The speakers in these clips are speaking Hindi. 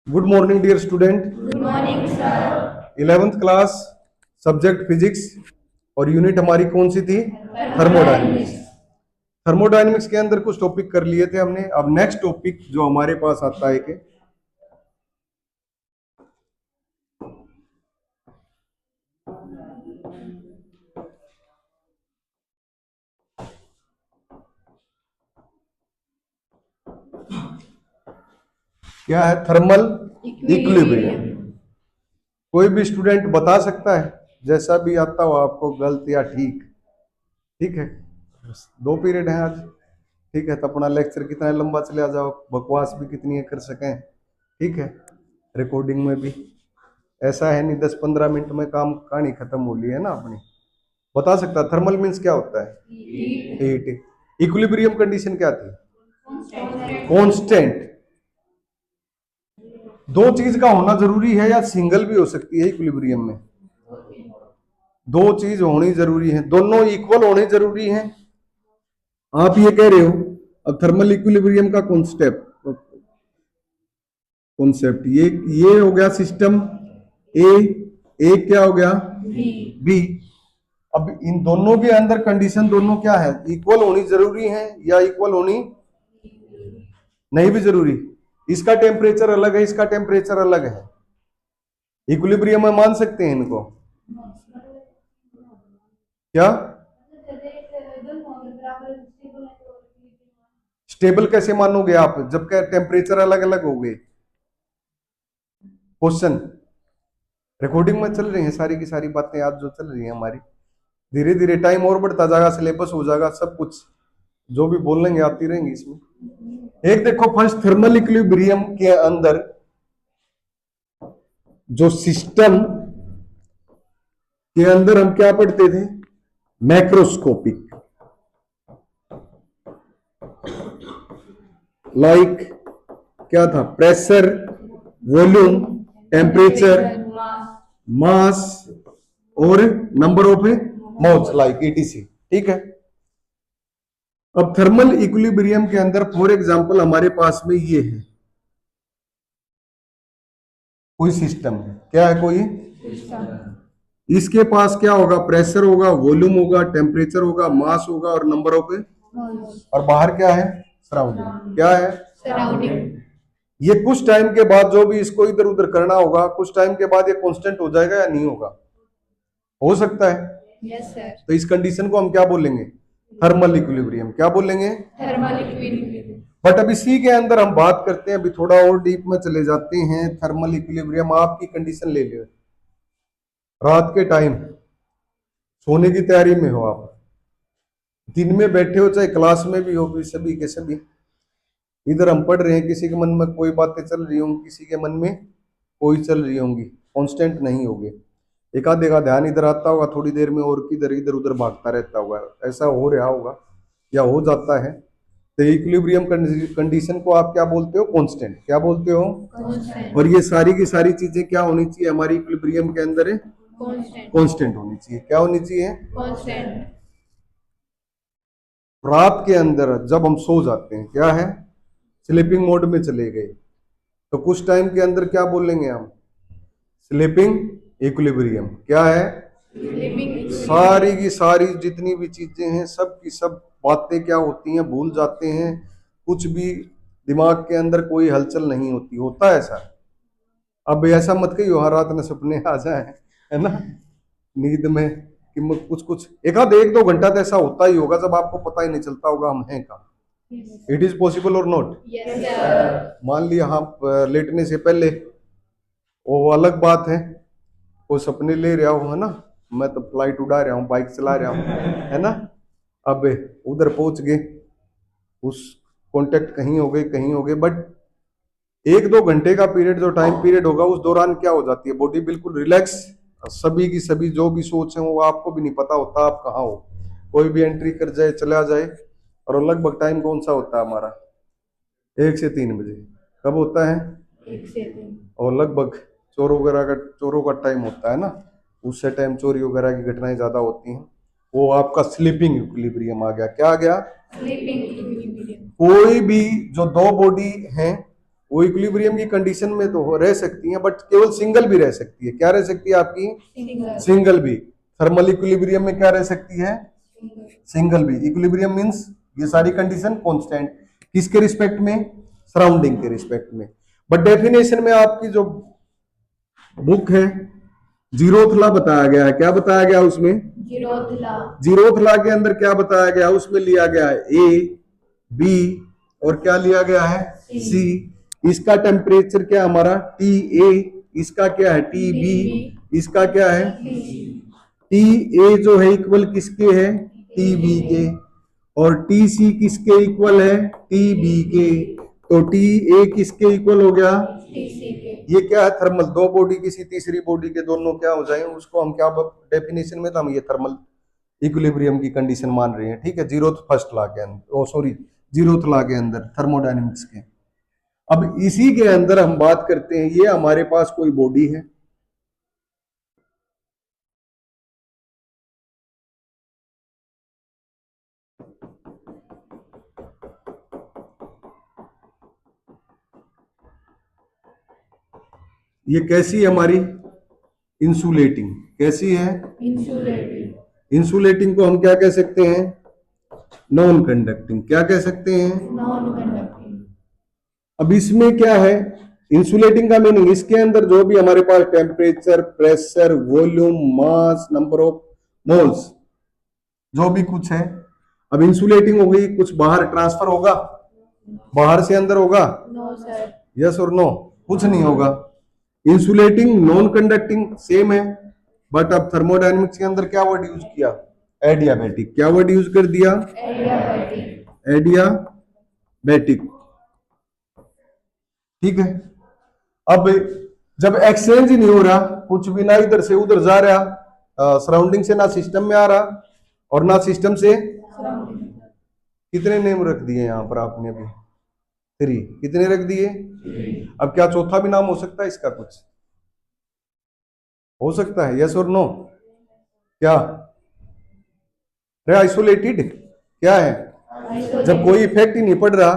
Good morning dear student. Good morning sir. 11th class, subject physics, और यूनिट हमारी कौन सी थी? थर्मोडायनेमिक्स। थर्मोडायनेमिक्स के अंदर कुछ टॉपिक कर लिए थे हमने। अब नेक्स्ट टॉपिक जो हमारे पास आता है कि क्या है? Thermal equilibrium. कोई भी स्टूडेंट बता सकता है, जैसा भी आता हो आपको, गलत या ठीक? ठीक है, दो पीरियड है आज। ठीक है, तो अपना लेक्चर कितना लंबा चले आ जाओ, बकवास भी कितनी कर सकें। ठीक है, रिकॉर्डिंग में भी ऐसा है नहीं 10-15 मिनट में काम कहानी खत्म हो ली है ना अपनी। बता सकता थर्मल मीन्स क्या होता है? हीट। इक्विलिब्रियम कंडीशन क्या थी? कांस्टेंट। दो चीज का होना जरूरी है या सिंगल भी हो सकती है इक्विलिब्रियम में? दो चीज होनी जरूरी है, दोनों इक्वल होने जरूरी है। आप ये कह रहे हो। अब थर्मल इक्विलिब्रियम का कॉन्सेप्ट ये हो गया सिस्टम ए। ए क्या हो गया? बी। अब इन दोनों के अंदर कंडीशन दोनों क्या है? इक्वल होनी जरूरी है या इक्वल होनी नहीं भी जरूरी? इसका टेम्परेचर अलग है, इसका टेम्परेचर अलग है। इक्विलिब्रियम में मान सकते हैं इनको? क्या स्टेबल कैसे मानोगे आप जबकि टेम्परेचर अलग अलग हो गए? क्वेश्चन रिकॉर्डिंग में चल रही है सारी की सारी बातें आज जो चल रही है हमारी। धीरे धीरे टाइम और बढ़ता जाएगा, सिलेबस हो जाएगा, सब कुछ जो भी बोलेंगे आती रहेंगी इसमें। एक देखो, फर्स्ट थर्मल इक्विलिब्रियम के अंदर जो सिस्टम के अंदर हम क्या पढ़ते थे? मैक्रोस्कोपिक। लाइक क्या था? प्रेशर, वॉल्यूम, टेम्परेचर, मास और number of moles, like etc. ठीक है। अब थर्मल इक्विलिब्रियम के अंदर फॉर एग्जांपल हमारे पास में ये है, कोई सिस्टम है। क्या है? कोई इसके पास क्या होगा? प्रेशर होगा, वॉल्यूम होगा, टेम्परेचर होगा, मास होगा और नंबर ऑफ। और बाहर क्या है? सराउंडिंग। क्या है? सराउंडिंग। ये कुछ टाइम के बाद जो भी इसको इधर उधर करना होगा, कुछ टाइम के बाद ये कांस्टेंट हो जाएगा या नहीं होगा? हो सकता है। Yes sir. तो इस कंडीशन को हम क्या बोलेंगे? Thermal equilibrium. क्या बोलेंगे? Thermal equilibrium. बट अब इसी के अंदर हम बात करते हैं, अभी थोड़ा और डीप में चले जाते हैं। थर्मल इक्विलिब्रियम आपकी कंडीशन ले लो, रात के टाइम सोने की तैयारी में हो आप, दिन में बैठे हो चाहे क्लास में भी हो, भी सभी के सभी इधर हम पढ़ रहे हैं, किसी के मन में कोई बातें चल रही होंगी, किसी के मन में कोई चल रही होंगी, कांस्टेंट नहीं होगी। एक आधे का ध्यान इधर आता होगा थोड़ी देर में और किधर इधर उधर भागता रहता होगा, ऐसा हो रहा होगा या हो जाता है। तो इक्विलिब्रियम कंडीशन को आप क्या बोलते हो? कांस्टेंट। क्या बोलते हो? और ये सारी की सारी चीजें क्या होनी चाहिए हमारी इक्विलिब्रियम के अंदर? कांस्टेंट होनी चाहिए। क्या होनी चाहिए? कांस्टेंट। रात के अंदर जब हम सो जाते हैं, क्या है? स्लीपिंग मोड में चले गए, तो कुछ टाइम के अंदर क्या बोलेंगे हम? Sleeping equilibrium. क्या है? सारी की सारी जितनी भी चीजें हैं, सब की सब बातें क्या होती हैं? भूल जाते हैं। कुछ भी दिमाग के अंदर कोई हलचल नहीं होती। होता है ऐसा? अब ऐसा मत कहियो हाँ रात में सपने आ जाए, है ना, नींद में कि कुछ कुछ एक आध 1-2 घंटा तो ऐसा होता ही होगा जब आपको पता ही नहीं चलता होगा हम हैं कहाँ। इट इज पॉसिबल और नॉट? मान लिया हाँ लेटने से पहले, वो अलग बात है, वो सपने ले रहा हूँ, है ना, मैं तो फ्लाइट उड़ा रहा हूँ, बाइक चला रहा हूँ, है ना। अब उधर पहुंच गए, उस कांटेक्ट कहीं हो गए कहीं हो गए, बट 1-2 घंटे का पीरियड जो टाइम पीरियड होगा उस दौरान क्या हो जाती है? बॉडी बिल्कुल रिलैक्स, सभी की सभी जो भी सोच है वो आपको भी नहीं पता होता आप कहाँ हो। कोई भी एंट्री कर जाए चला जाए। और लगभग टाइम कौन सा होता है हमारा? 1 से 3 बजे। कब होता है? 1 से 3। और लगभग चोरों का टाइम होता है ना, उससे टाइम चोरी वगैरह की घटनाएं ज्यादा होती हैं। वो आपका स्लीपिंग इक्विलिब्रियम आ गया। क्या आ गया? Sleeping equilibrium. कोई भी जो दो बॉडी हैं वो इक्विलिब्रियम की कंडीशन में तो रह सकती हैं, बट केवल सिंगल भी रह सकती है। क्या रह सकती है आपकी? सिंगल। सिंगल भी। थर्मल इक्विलिब्रियम में क्या रह सकती है? सिंगल भी। इक्विलिब्रियम मींस ये सारी कंडीशन कांस्टेंट, किसके रिस्पेक्ट में? सराउंडिंग के रिस्पेक्ट में। बट डेफिनेशन में आपकी जो बुक है जीरोथ लॉ बताया गया है। क्या बताया गया उसमें? Zeroth law. जीरोथ लॉ के अंदर क्या बताया गया? उसमें लिया गया है ए, बी और क्या लिया गया है? सी। इसका टेम्परेचर क्या हमारा? T A. इसका क्या है? T B. इसका क्या है? टी ए जो है इक्वल किसके है? टी बी के। और टी सी किसके इक्वल है? टी बी के। तो टी ए किसके इक्वल हो गया? टीसी के। ये क्या है? थर्मल। दो बॉडी किसी तीसरी बॉडी के दोनों क्या हो जाए, उसको हम क्या डेफिनेशन में तो हम ये थर्मल इक्विलिब्रियम की कंडीशन मान रहे हैं। ठीक है, जीरोथ फर्स्ट लॉ के अंदर, सॉरी जीरोथ लॉ के अंदर थर्मोडायनेमिक्स के। अब इसी के अंदर हम बात करते हैं, ये हमारे पास कोई बॉडी है, ये कैसी है हमारी? इंसुलेटिंग। कैसी है? इंसुलेटिंग। इंसुलेटिंग को हम क्या कह सकते हैं? Non conducting. क्या कह सकते हैं? Non conducting. अब इसमें क्या है? इंसुलेटिंग का मीनिंग, इसके अंदर जो भी हमारे पास temperature, pressure, volume, mass, number of moles, जो भी कुछ है, अब इंसुलेटिंग हो गई, कुछ बाहर ट्रांसफर होगा? बाहर से अंदर होगा? No sir. यस और नो? कुछ नहीं होगा। इंसुलेटिंग, नॉन कंडक्टिंग सेम है, बट अब थर्मोडायनेमिक्स के अंदर क्या वर्ड यूज किया? एडियाबैटिक। क्या वर्ड यूज कर दिया? एडियाबैटिक। एडियाबैटिक। ठीक है। अब जब एक्सचेंज ही नहीं हो रहा, कुछ भी ना इधर से उधर जा रहा, सराउंडिंग से ना सिस्टम में आ रहा और ना सिस्टम से, कितने नेम रख दिए यहां पर आपने? अभी 3। कितने रख दिए? अब क्या चौथा भी नाम हो सकता है इसका? कुछ हो सकता है? यस और नो? क्या? आइसोलेटेड क्या है? जब कोई इफेक्ट ही नहीं पड़ रहा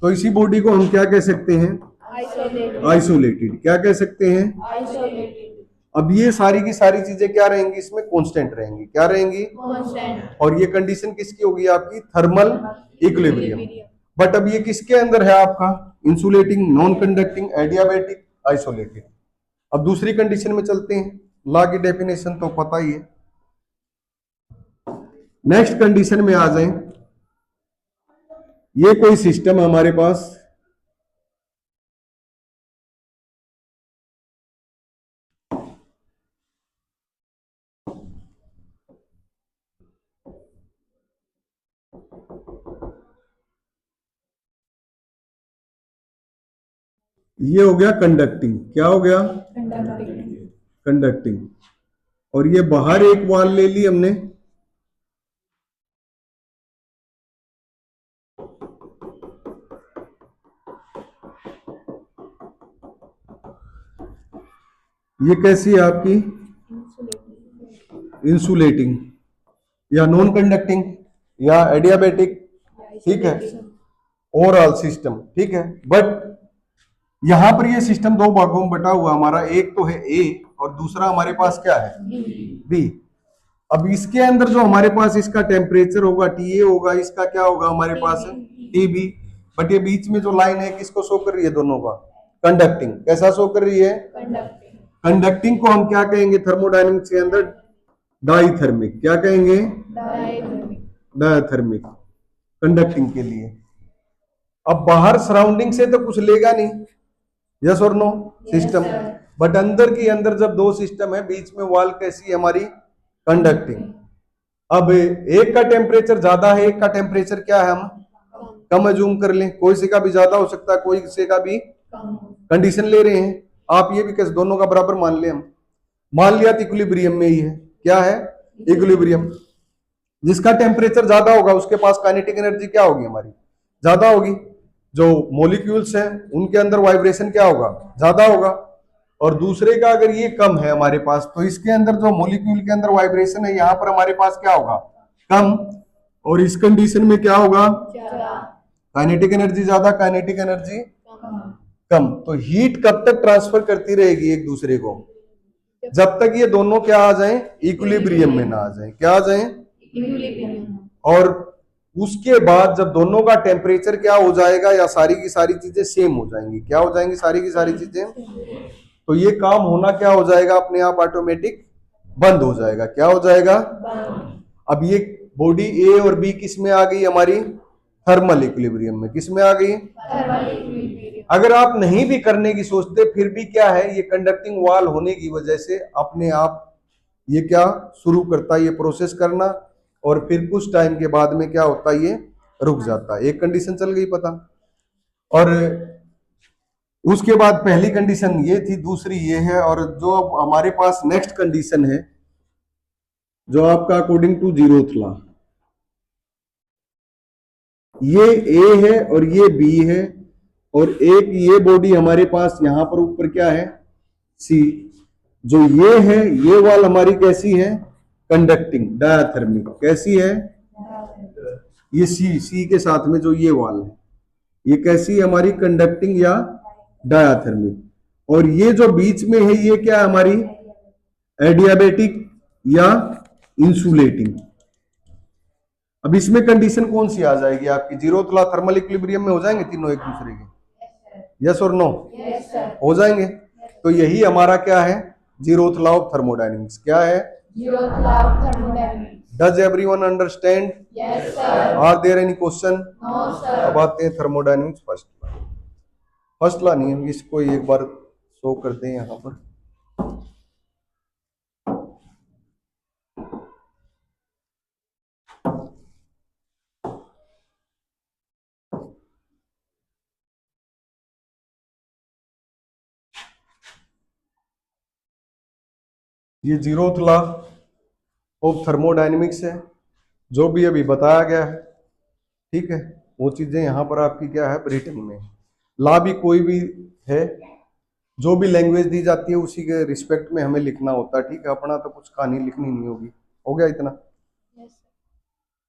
तो इसी बॉडी को हम क्या कह सकते हैं? आइसोलेटेड। क्या कह सकते हैं? आइसोलेटेड। अब ये सारी की सारी चीजें क्या रहेंगी? इसमें कांस्टेंट रहेंगी। क्या रहेंगी? कांस्टेंट। और ये कंडीशन किसकी होगी? आपकी थर्मल इक्विलिब्रियम। बट अब ये किसके अंदर है आपका? Insulating, non conducting, adiabatic, isolated. अब दूसरी कंडीशन में चलते हैं। लॉ की डेफिनेशन तो पता ही है। नेक्स्ट कंडीशन में आ जाएं। ये कोई सिस्टम है हमारे पास, ये हो गया कंडक्टिंग। क्या हो गया? कंडक्टिंग। कंडक्टिंग। और ये बाहर एक वॉल ले ली हमने, ये कैसी है आपकी? इंसुलेटिंग या नॉन कंडक्टिंग या एडियाबैटिक। ठीक है, ओवरऑल सिस्टम। ठीक है, बट यहां पर ये सिस्टम दो भागों में बटा हुआ हमारा, एक तो है ए और दूसरा हमारे पास क्या है? बी। अब इसके अंदर जो हमारे पास इसका टेम्परेचर होगा टी ए होगा, इसका क्या होगा हमारे पास? T B. बट ये बीच में जो लाइन है किसको शो कर रही है? दोनों का कंडक्टिंग। कैसा शो कर रही है? कंडक्टिंग। कंडक्टिंग को हम क्या कहेंगे थर्मोडायनेमिक्स के अंदर? डाइथर्मिक। क्या कहेंगे? डायथर्मिक। डायथर्मिक कंडक्टिंग के लिए। अब बाहर सराउंडिंग से तो कुछ लेगा नहीं, यस और नो? सिस्टम। बट अंदर की अंदर जब दो सिस्टम है, बीच में वॉल कैसी है हमारी? कंडक्टिंग। अब एक का टेम्परेचर ज्यादा है, एक का टेम्परेचर क्या है? हम कम अज्यूम कर लें, कोई से का भी ज्यादा हो सकता है, कोई से का भी। कंडीशन ले रहे हैं आप, ये भी कैसे दोनों का बराबर मान ले हम। मान लिया तो इक्विलिब्रियम में ही है। क्या है? इक्विलिब्रियम। जिसका टेम्परेचर ज्यादा होगा उसके पास काइनेटिक एनर्जी क्या होगी हमारी? ज्यादा होगी। जो मॉलिक्यूल्स हैं उनके अंदर वाइब्रेशन क्या होगा? ज्यादा होगा। और दूसरे का अगर ये कम है हमारे पास, तो इसके अंदर जो मॉलिक्यूल के अंदर वाइब्रेशन है, यहां पर हमारे पास क्या होगा? कम। और इस कंडीशन में क्या होगा? काइनेटिक एनर्जी ज्यादा, काइनेटिक एनर्जी कम। तो हीट कब तक ट्रांसफर करती रहेगी एक दूसरे को? जब तक ये दोनों क्या आ जाएं, इक्विलिब्रियम में ना आ जाएं। क्या आ जाएं? इक्विलिब्रियम। और उसके बाद जब दोनों का टेम्परेचर क्या हो जाएगा, या सारी की सारी चीजें सेम हो जाएंगी। क्या हो जाएंगी? सारी की सारी चीजें। तो ये काम होना क्या हो जाएगा? अपने आप ऑटोमेटिक बंद हो जाएगा। क्या हो जाएगा? अब ये बॉडी ए और बी किस में आ गई? हमारी थर्मल इक्विलिब्रियम में। किस में आ गई? Thermal equilibrium. अगर आप नहीं भी करने की सोचते, फिर भी क्या है, ये कंडक्टिंग वॉल होने की वजह से अपने आप ये क्या शुरू करता है, ये प्रोसेस करना, और फिर कुछ टाइम के बाद में क्या होता है, ये रुक जाता है। एक कंडीशन चल गई पता। और उसके बाद पहली कंडीशन ये थी, दूसरी ये है, और जो अब हमारे पास नेक्स्ट कंडीशन है, जो आपका अकॉर्डिंग टू जीरोथ लॉ, ये ए है और ये बी है, और एक ये बॉडी हमारे पास यहां पर ऊपर क्या है, सी। जो ये है, ये वाल हमारी कैसी है? Conducting, diathermic. कैसी है? ये सी के साथ में जो ये वाल है, ये कैसी है हमारी? कंडक्टिंग या डायाथर्मिक। और ये जो बीच में है, ये क्या है हमारी? एडियाबेटिक या इंसुलेटिंग। अब इसमें कंडीशन कौन सी आ जाएगी आपकी? जीरोथ लॉ थर्मल इक्विलिब्रियम में हो जाएंगे तीनों एक दूसरे के? यस और नो? Yes sir. हो जाएंगे। तो यही हमारा क्या है? Zeroth law of thermodynamics. क्या है? Zeroth law of thermodynamics. Does everyone understand? Yes sir. Are there any question? No sir. अब आते हैं थर्मोडायनेमिक्स फर्स्ट लॉ नहीं है, इसको एक बार शो करते हैं यहां पर। ये जीरोथ लॉ ऑफ थर्मोडायनेमिक्स है, जो भी अभी बताया गया है, ठीक है। वो चीजें यहां पर आपकी क्या है? रिटन में। लॉ भी कोई भी है, जो भी लैंग्वेज दी जाती है उसी के रिस्पेक्ट में हमें लिखना होता है, ठीक है। अपना तो कुछ कहानी लिखनी नहीं होगी। हो गया इतना?